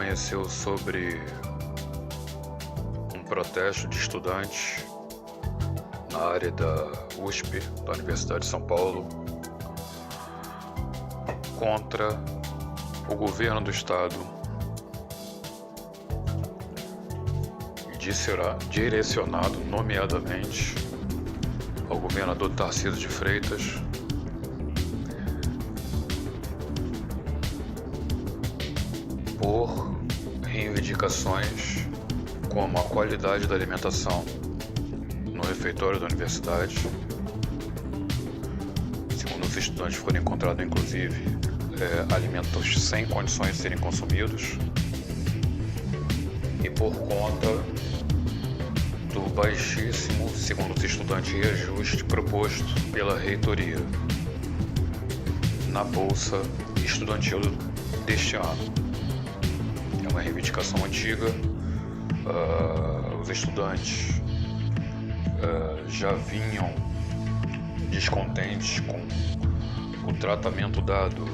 conheceu sobre um protesto de estudantes na área da USP, da Universidade de São Paulo, contra o governo do estado, direcionado nomeadamente ao governador Tarcísio de Freitas, por reivindicações como a qualidade da alimentação no refeitório da universidade. Segundo os estudantes, foram encontrados inclusive alimentos sem condições de serem consumidos, e por conta do baixíssimo, segundo os estudantes, reajuste proposto pela reitoria na bolsa estudantil deste ano. É uma reivindicação antiga. Os estudantes já vinham descontentes com o tratamento dado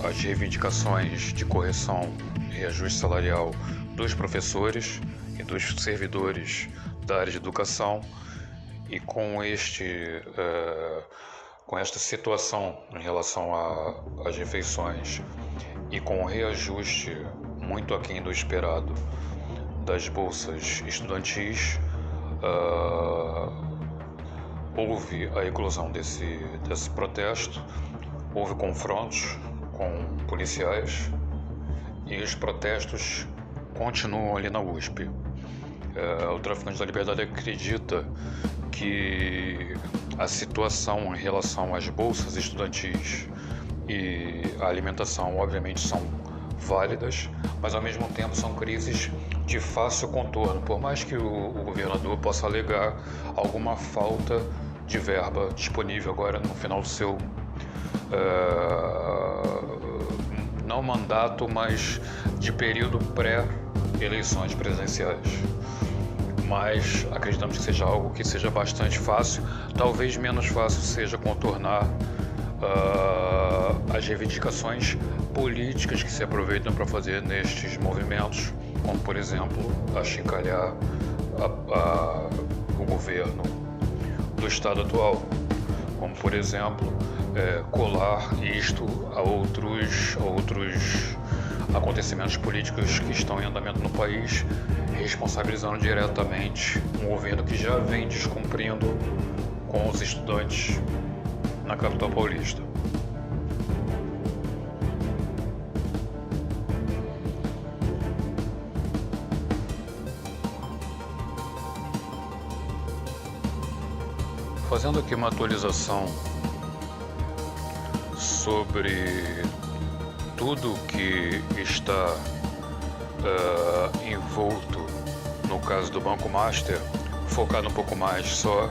às reivindicações de correção e reajuste salarial dos professores e dos servidores da área de educação, e com esta situação em relação às refeições e com o reajuste muito aquém do esperado das bolsas estudantis, houve a eclosão desse protesto, houve confrontos com policiais e os protestos continuam ali na USP. O Traficante da Liberdade acredita que a situação em relação às bolsas estudantis e a alimentação obviamente são válidas, mas ao mesmo tempo são crises de fácil contorno, por mais que o governador possa alegar alguma falta de verba disponível agora no final do seu não mandato, mas de período pré-eleições presidenciais. Mas acreditamos que seja algo que seja bastante fácil. Talvez menos fácil seja contornar as reivindicações políticas que se aproveitam para fazer nestes movimentos, como por exemplo achincalhar o governo do estado atual, como por exemplo colar isto a outros acontecimentos políticos que estão em andamento no país, responsabilizando diretamente um governo que já vem descumprindo com os estudantes na capital paulista. Fazendo aqui uma atualização sobre tudo que está envolto no caso do Banco Master, focado um pouco mais só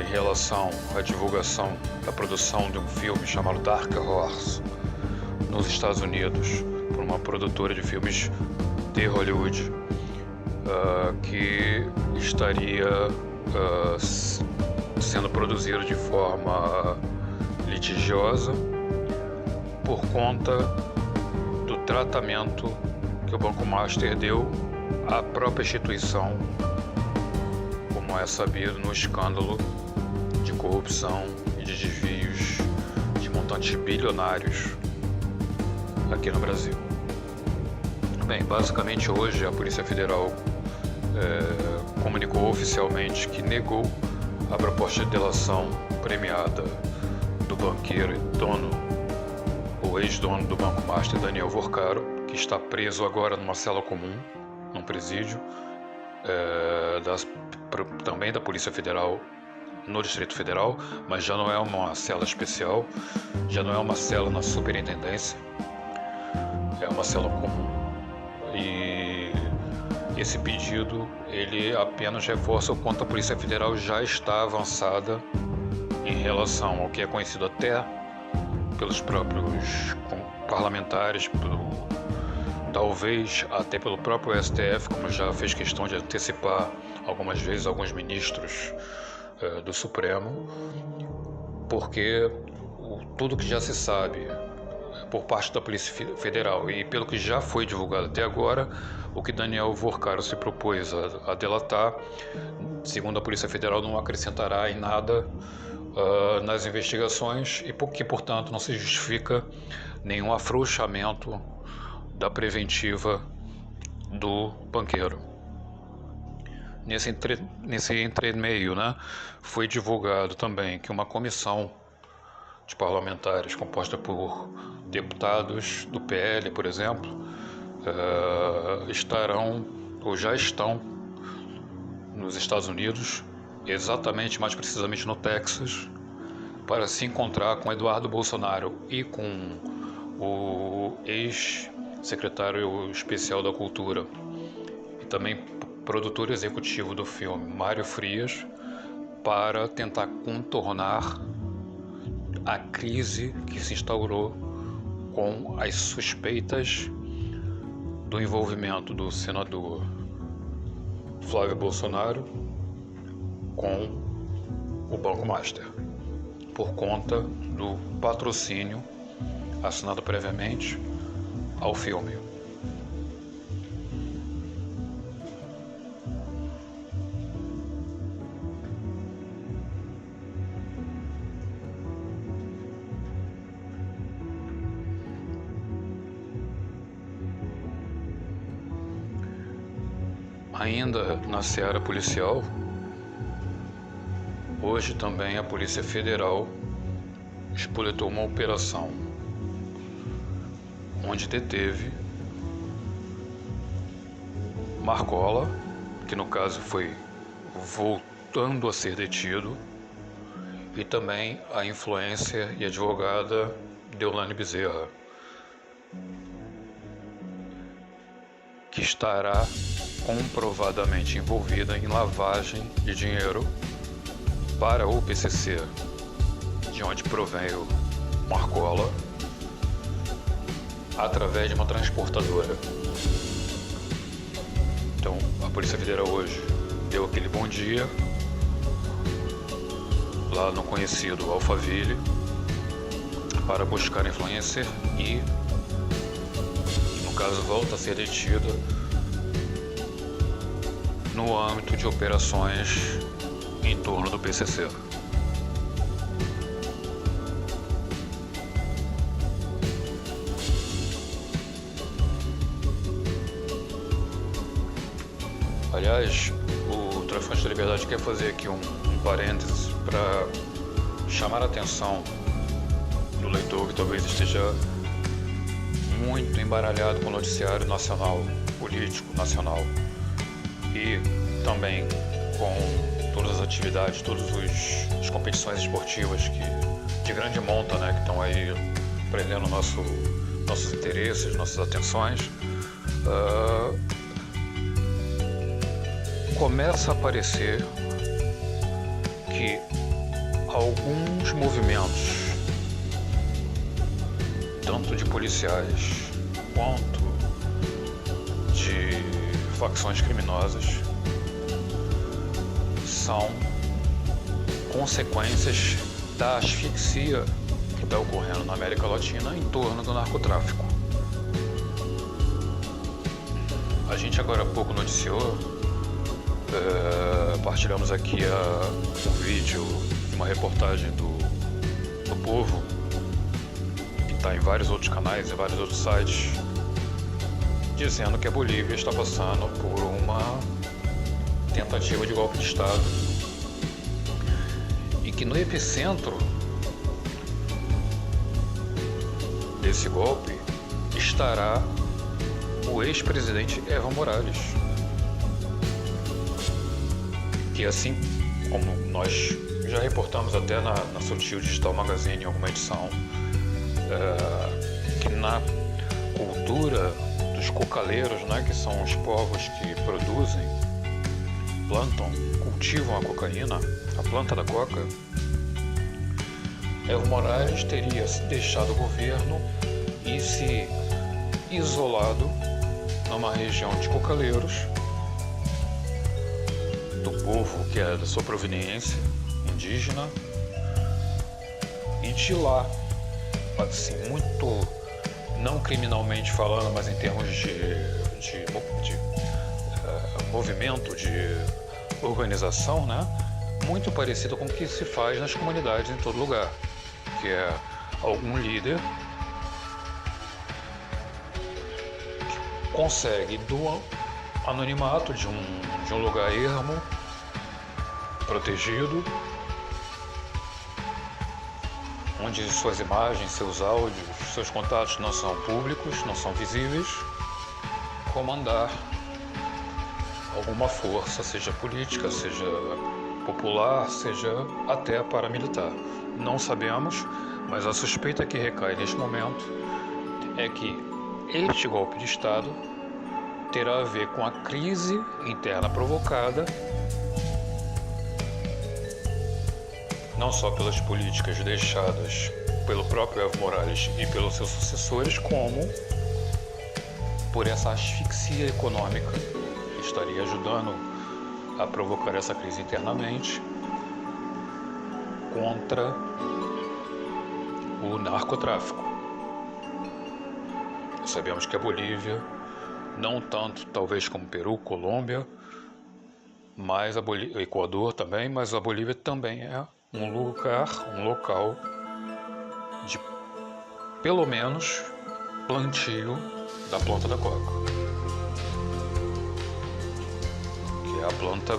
em relação à divulgação da produção de um filme chamado Dark Horse nos Estados Unidos, por uma produtora de filmes de Hollywood, que estaria sendo produzido de forma litigiosa por conta do tratamento que o Banco Master deu à própria instituição, como é sabido no escândalo de corrupção e de desvios de montantes bilionários aqui no Brasil. Bem, basicamente hoje a Polícia Federal comunicou oficialmente que negou a proposta de delação premiada do banqueiro e o ex-dono do Banco Master, Daniel Vorcaro, que está preso agora numa cela comum, num presídio, também da Polícia Federal no Distrito Federal, mas já não é uma cela especial, já não é uma cela na superintendência, é uma cela comum. E esse pedido ele apenas reforça o quanto a Polícia Federal já está avançada em relação ao que é conhecido até pelos próprios parlamentares, talvez até pelo próprio STF, como já fez questão de antecipar algumas vezes alguns ministros do Supremo, porque tudo que já se sabe por parte da Polícia Federal. E pelo que já foi divulgado até agora, o que Daniel Vorcaro se propôs a delatar, segundo a Polícia Federal, não acrescentará em nada nas investigações e que, portanto, não se justifica nenhum afrouxamento da preventiva do banqueiro. Nesse entremeio, foi divulgado também que uma comissão de parlamentares composta por deputados do PL, por exemplo, estarão ou já estão nos Estados Unidos, exatamente, mais precisamente no Texas, para se encontrar com Eduardo Bolsonaro e com o ex-secretário especial da Cultura e também produtor executivo do filme, Mário Frias, para tentar contornar a crise que se instaurou com as suspeitas do envolvimento do senador Flávio Bolsonaro com o Banco Master, por conta do patrocínio assinado previamente ao filme. Ainda na seara policial, hoje também a Polícia Federal espoletou uma operação onde deteve Marcola, que no caso foi voltando a ser detido, e também a influencer e advogada Deolane Bezerra, que estará comprovadamente envolvida em lavagem de dinheiro para o PCC, de onde provém o Marcola, através de uma transportadora. Então, a Polícia Federal hoje deu aquele bom dia lá no conhecido Alphaville para buscar influencer e, no caso, volta a ser detida no âmbito de operações em torno do PCC. Aliás, o Traficante da Liberdade quer fazer aqui um parênteses para chamar a atenção do leitor que talvez esteja muito embaralhado com o noticiário nacional, político nacional, e também com todas as atividades, todas as competições esportivas de grande monta, que estão aí prendendo nossos interesses, nossas atenções. Começa a aparecer que alguns movimentos, tanto de policiais quanto de facções criminosas, são consequências da asfixia que está ocorrendo na América Latina em torno do narcotráfico. A gente agora há pouco noticiou, partilhamos aqui um vídeo de uma reportagem do Povo, que está em vários outros canais e vários outros sites, dizendo que a Bolívia está passando por uma tentativa de golpe de Estado e que no epicentro desse golpe estará o ex-presidente Evo Morales, que, assim como nós já reportamos até na Sutil Digital Magazine em alguma edição, que na cultura dos cocaleiros, que são os povos que produzem, plantam, cultivam a cocaína, a planta da coca, Evo Morales teria deixado o governo e se isolado numa região de cocaleiros, do povo que é da sua proveniência indígena, e de lá, assim, muito não criminalmente falando, mas em termos de movimento, de organização, né? Muito parecido com o que se faz nas comunidades em todo lugar, que é algum líder que consegue do anonimato de um lugar ermo, protegido, onde suas imagens, seus áudios, seus contatos não são públicos, não são visíveis, comandar alguma força, seja política, seja popular, seja até paramilitar. Não sabemos, mas a suspeita que recai neste momento é que este golpe de Estado terá a ver com a crise interna provocada não só pelas políticas deixadas pelo próprio Evo Morales e pelos seus sucessores, como por essa asfixia econômica que estaria ajudando a provocar essa crise internamente contra o narcotráfico. Sabemos que a Bolívia, não tanto talvez como Peru, Colômbia, mas o Equador também, mas a Bolívia também é um local de pelo menos plantio da planta da coca, que é a planta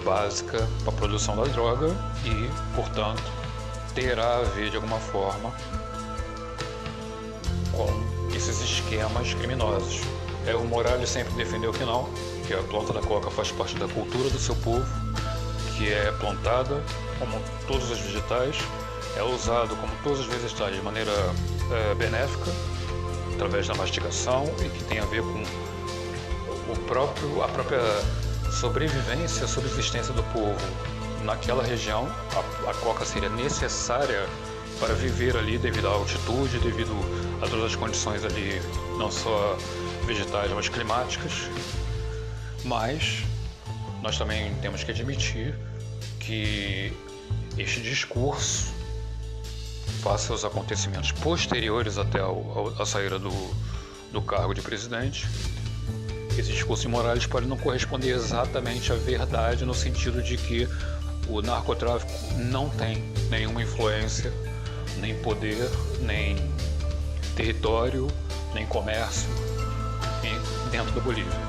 básica para a produção da droga e, portanto, terá a ver de alguma forma com esses esquemas criminosos. Evo Morales sempre defendeu que não, que a planta da coca faz parte da cultura do seu povo, que é plantada como todos os vegetais, é usado como todos os vegetais de maneira benéfica, através da mastigação, e que tem a ver com a própria sobrevivência, subsistência do povo naquela região. A coca seria necessária para viver ali devido à altitude, devido a todas as condições ali, não só vegetais, mas climáticas. Mas nós também temos que admitir que este discurso, face aos acontecimentos posteriores até a saída do cargo de presidente, esse discurso de Morales pode não corresponder exatamente à verdade, no sentido de que o narcotráfico não tem nenhuma influência, nem poder, nem território, nem comércio dentro da Bolívia.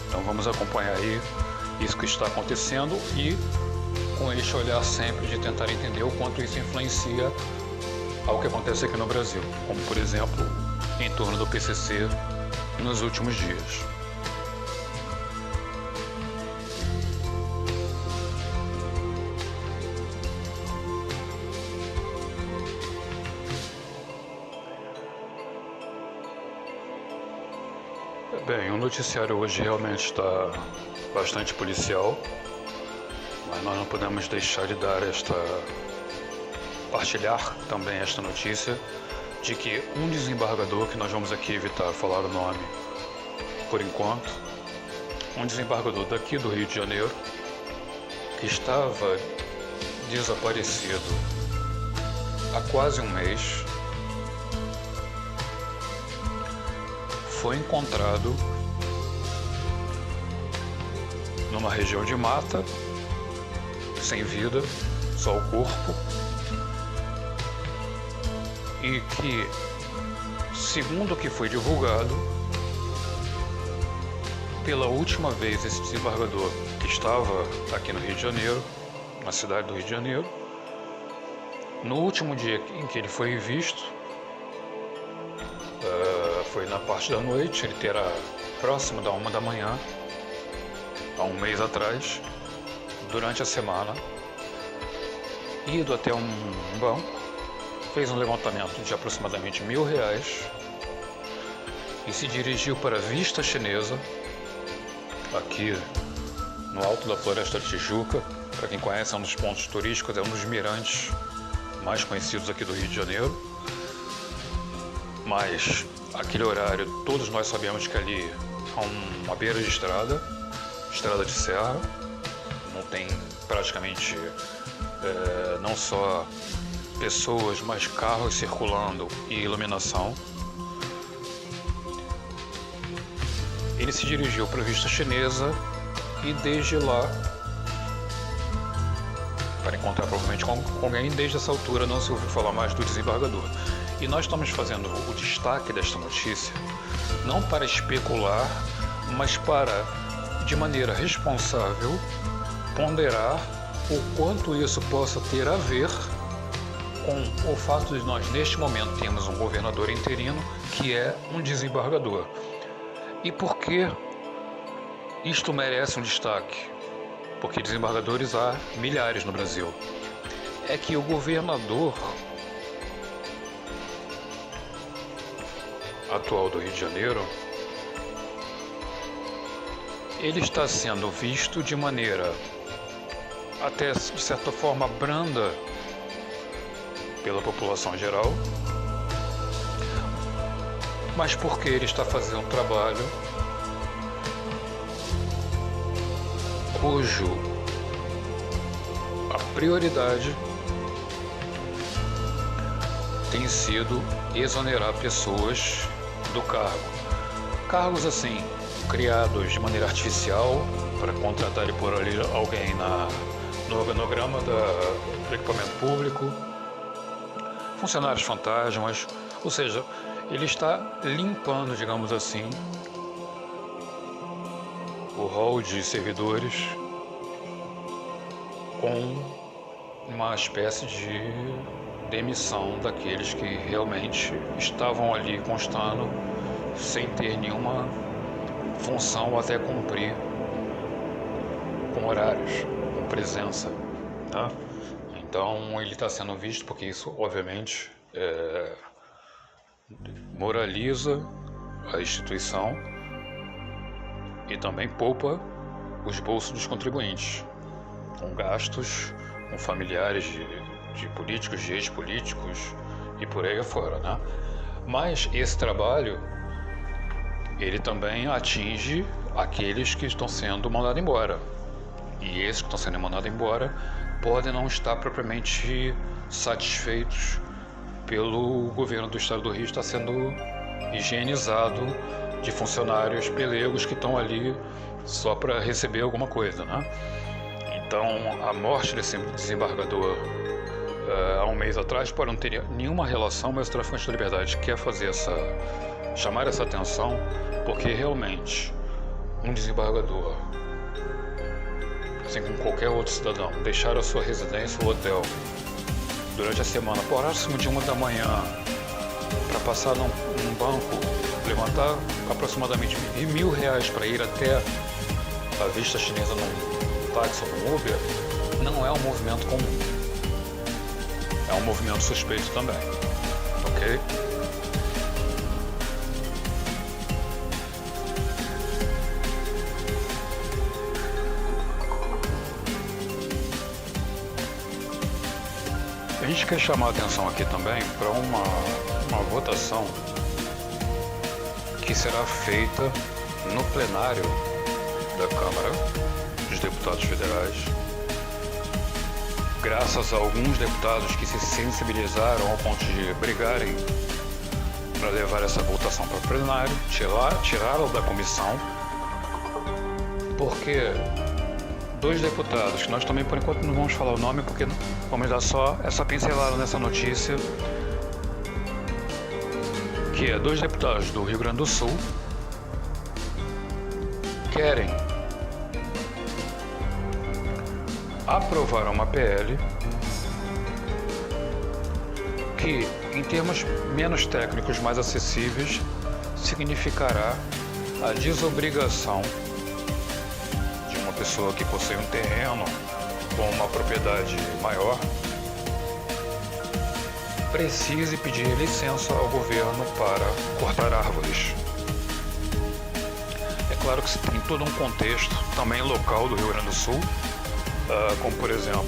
Então vamos acompanhar aí isso que está acontecendo e com este olhar sempre de tentar entender o quanto isso influencia ao que acontece aqui no Brasil, como por exemplo em torno do PCC nos últimos dias. Bem, o noticiário hoje realmente está bastante policial, mas nós não podemos deixar de partilhar também esta notícia de que um desembargador, que nós vamos aqui evitar falar o nome por enquanto, um desembargador daqui do Rio de Janeiro, que estava desaparecido há quase um mês, foi encontrado numa região de mata, sem vida, só o corpo, e que, segundo o que foi divulgado, pela última vez esse desembargador que estava aqui no Rio de Janeiro, na cidade do Rio de Janeiro, no último dia em que ele foi visto, foi na parte da noite, ele terá próximo da 1 da manhã, há um mês atrás, durante a semana, ido até um banco, fez um levantamento de aproximadamente R$1.000 e se dirigiu para a Vista Chinesa, aqui no alto da Floresta da Tijuca. Para quem conhece, é um dos pontos turísticos, é um dos mirantes mais conhecidos aqui do Rio de Janeiro. Mas aquele horário, todos nós sabemos que ali é uma beira de estrada de serra, não tem praticamente não só pessoas, mais carros circulando e iluminação. Ele se dirigiu para a vista chinesa e desde lá, para encontrar provavelmente com alguém, desde essa altura não se ouviu falar mais do desembargador. E nós estamos fazendo o destaque desta notícia não para especular, mas para, de maneira responsável, ponderar o quanto isso possa ter a ver com o fato de nós, neste momento, temos um governador interino que é um desembargador. E por que isto merece um destaque? Porque desembargadores há milhares no Brasil. É que o governador atual do Rio de Janeiro, ele está sendo visto de maneira até de certa forma branda pela população geral, mas porque ele está fazendo um trabalho cujo a prioridade tem sido exonerar pessoas do cargo. Cargos assim, criados de maneira artificial para contratar e pôr ali alguém no organograma do equipamento público, funcionários fantasmas, ou seja, ele está limpando, digamos assim, o rol de servidores com uma espécie de demissão daqueles que realmente estavam ali constando sem ter nenhuma função até cumprir com horários, com presença, tá? Então ele está sendo visto porque isso obviamente moraliza a instituição e também poupa os bolsos dos contribuintes, com gastos com familiares de políticos, de ex-políticos e por aí afora, né? Mas esse trabalho, ele também atinge aqueles que estão sendo mandados embora. E esses que estão sendo mandados embora podem não estar propriamente satisfeitos pelo governo do estado do Rio estar sendo higienizado de funcionários pelegos que estão ali só para receber alguma coisa, né? Então, a morte desse desembargador há um mês atrás não teria nenhuma relação, mas o Traficante da Liberdade quer chamar essa atenção, porque realmente um desembargador, assim como qualquer outro cidadão, deixar a sua residência ou hotel durante a semana, próximo de 1 da manhã, para passar num banco, levantar aproximadamente R$1.000 para ir até a vista chinesa num táxi ou num Uber, não é um movimento comum. É um movimento suspeito também, ok? A gente quer chamar a atenção aqui também para uma votação que será feita no plenário da Câmara dos Deputados Federais, graças a alguns deputados que se sensibilizaram ao ponto de brigarem para levar essa votação para o plenário, tirá-la da comissão, porque dois deputados, que nós também por enquanto não vamos falar o nome, porque vamos dar só essa pincelada nessa notícia, que é dois deputados do Rio Grande do Sul querem aprovar uma PL que, em termos menos técnicos, mais acessíveis, significará a desobrigação de uma pessoa que possui um terreno ou uma propriedade maior precise pedir licença ao governo para cortar árvores. É claro que tem todo um contexto também local do Rio Grande do Sul, como por exemplo,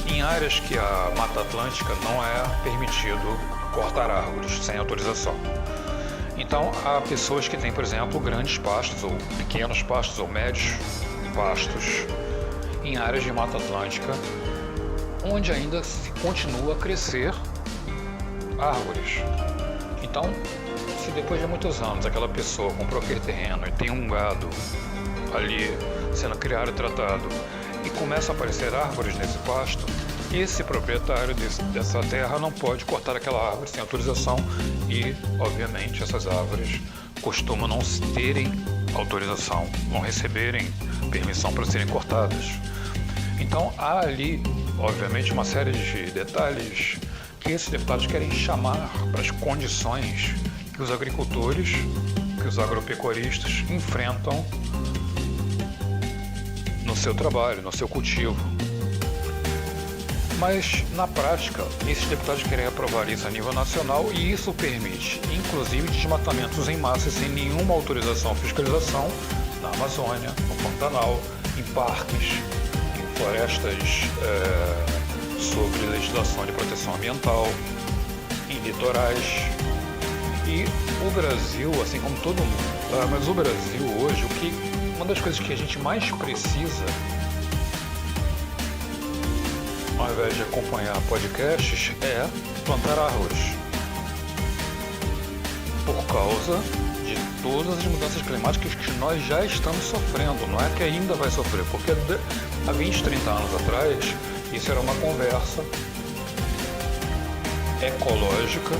em áreas que a Mata Atlântica não é permitido cortar árvores sem autorização. Então há pessoas que têm, por exemplo, grandes pastos ou pequenos pastos ou médios pastos em áreas de Mata Atlântica onde ainda se continua a crescer árvores. Então, se depois de muitos anos aquela pessoa comprou aquele terreno e tem um gado ali sendo criado e tratado e começa a aparecer árvores nesse pasto, esse proprietário dessa terra não pode cortar aquela árvore sem autorização e, obviamente, essas árvores costumam não terem autorização, não receberem permissão para serem cortadas. Então há ali, obviamente, uma série de detalhes que esses deputados querem chamar para as condições que os agricultores, que os agropecuaristas enfrentam no seu trabalho, no seu cultivo. Mas, na prática, esses deputados querem aprovar isso a nível nacional e isso permite, inclusive, desmatamentos em massa sem nenhuma autorização ou fiscalização na Amazônia, no Pantanal, em parques, em florestas sobre legislação de proteção ambiental, em litorais. E o Brasil, assim como todo mundo, tá? Mas o Brasil hoje, uma das coisas que a gente mais precisa, ao invés de acompanhar podcasts, é plantar árvores. Por causa de todas as mudanças climáticas que nós já estamos sofrendo. Não é que ainda vai sofrer, porque há 20, 30 anos atrás, isso era uma conversa ecológica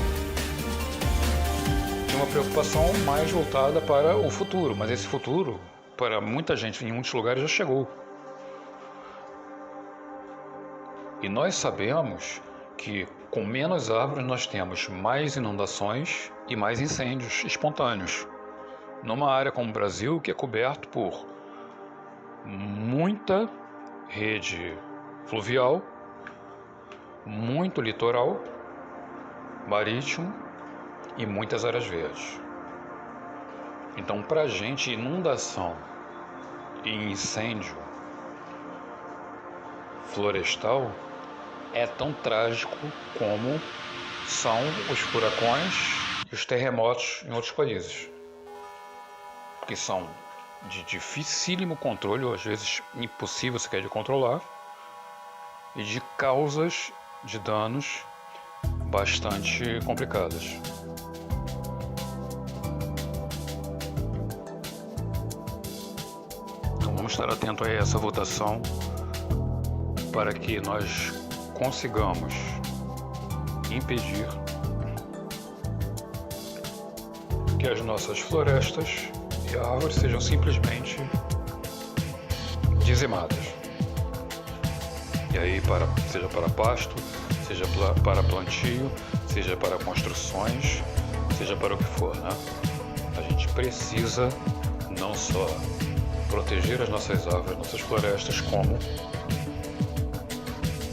de uma preocupação mais voltada para o futuro. Mas esse futuro, para muita gente, em muitos lugares, já chegou. E nós sabemos que com menos árvores nós temos mais inundações e mais incêndios espontâneos. Numa área como o Brasil, que é coberto por muita rede fluvial, muito litoral, marítimo e muitas áreas verdes. Então, para a gente, inundação e incêndio florestal é tão trágico como são os furacões e os terremotos em outros países, que são de dificílimo controle, ou às vezes impossível sequer de controlar, e de causas de danos bastante complicadas. Então vamos estar atento a essa votação para que nós consigamos impedir que as nossas florestas e árvores sejam simplesmente dizimadas. E aí, seja para pasto, seja para plantio, seja para construções, seja para o que for, né? A gente precisa não só proteger as nossas árvores, nossas florestas, como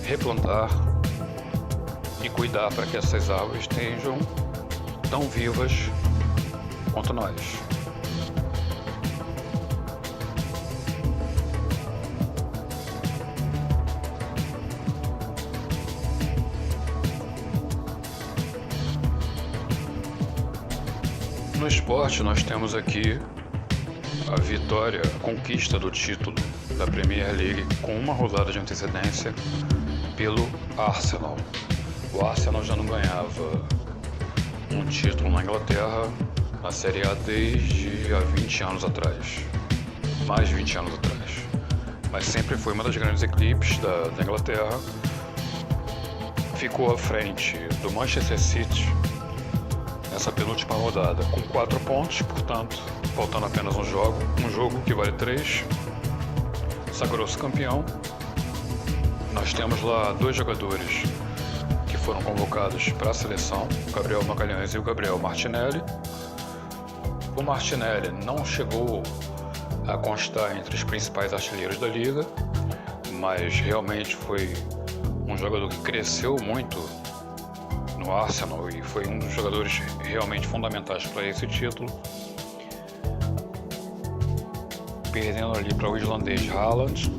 replantar e cuidar para que essas árvores estejam tão vivas quanto nós. No esporte, nós temos aqui a vitória, a conquista do título da Premier League com uma rodada de antecedência pelo Arsenal. O Arsenal já não ganhava um título na Inglaterra, na Série A, desde há 20 anos atrás. Mais de 20 anos atrás. Mas sempre foi uma das grandes equipes da Inglaterra. Ficou à frente do Manchester City nessa penúltima rodada, com 4 pontos, portanto, faltando apenas um jogo que vale 3, sagrou-se campeão. Nós temos lá 2 jogadores que foram convocados para a seleção, o Gabriel Magalhães e o Gabriel Martinelli. O Martinelli não chegou a constar entre os principais artilheiros da liga, mas realmente foi um jogador que cresceu muito no Arsenal e foi um dos jogadores realmente fundamentais para esse título, perdendo ali para o islandês Haaland,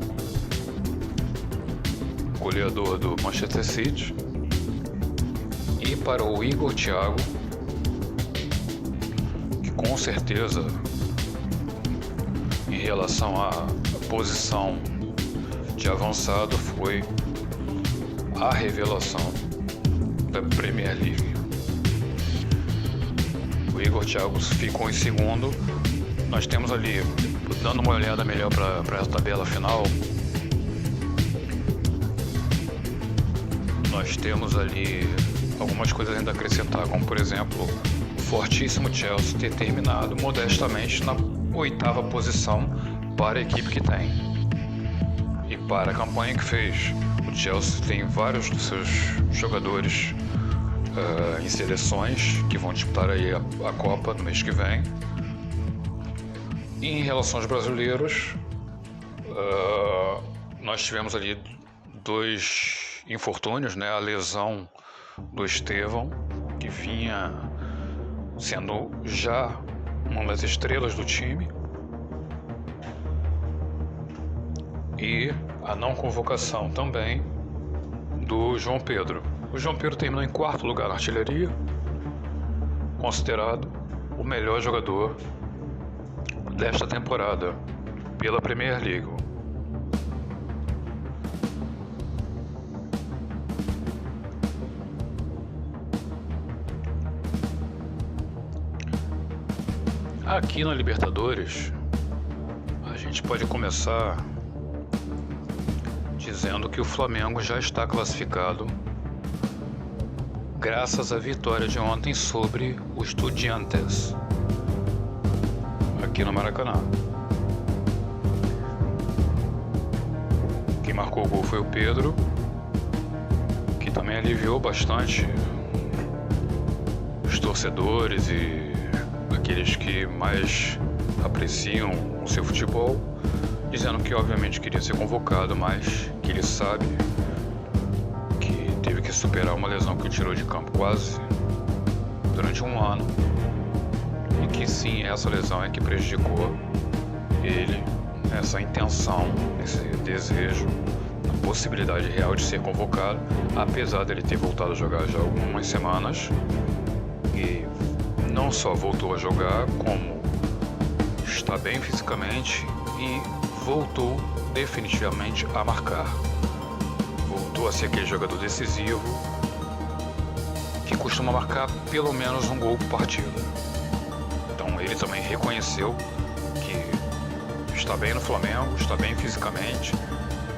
goleador do Manchester City, e para o Igor Thiago, que com certeza, em relação à posição de avançado, foi a revelação da Premier League. O Igor Thiago ficou em segundo. Nós temos ali, dando uma olhada melhor para a tabela final, nós temos ali algumas coisas ainda a acrescentar, como por exemplo, o fortíssimo Chelsea ter terminado modestamente na 8ª posição para a equipe que tem e para a campanha que fez. O Chelsea tem vários dos seus jogadores em seleções que vão disputar aí a Copa no mês que vem. E em relação aos brasileiros, nós tivemos ali 2 infortúnios, né? A lesão do Estevão, que vinha sendo já uma das estrelas do time, e a não convocação também do João Pedro. O João Pedro terminou em 4º lugar na artilharia, considerado o melhor jogador desta temporada pela Premier League. Aqui na Libertadores, a gente pode começar dizendo que o Flamengo já está classificado graças à vitória de ontem sobre o Estudiantes aqui no Maracanã. Quem marcou o gol foi o Pedro, que também aliviou bastante os torcedores e aqueles que mais apreciam o seu futebol, dizendo que obviamente queria ser convocado, mas que ele sabe que teve que superar uma lesão que o tirou de campo quase durante um ano, e que sim, essa lesão é que prejudicou ele, essa intenção, esse desejo, a possibilidade real de ser convocado, apesar dele ter voltado a jogar já há algumas semanas, e não só voltou a jogar, como está bem fisicamente e voltou definitivamente a marcar. Voltou a ser aquele jogador decisivo que costuma marcar pelo menos um gol por partida. Então ele também reconheceu que está bem no Flamengo, está bem fisicamente,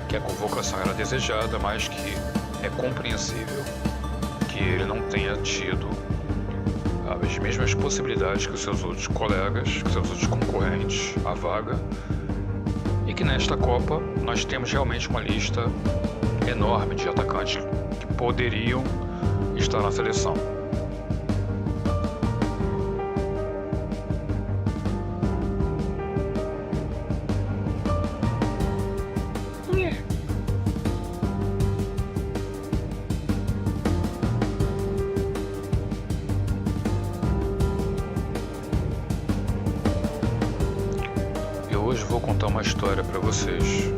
que a convocação era desejada, mas que é compreensível que ele não tenha tido as mesmas possibilidades que os seus outros colegas, que os seus outros concorrentes à vaga, e que nesta Copa nós temos realmente uma lista enorme de atacantes que poderiam estar na seleção. Hoje vou contar uma história para vocês.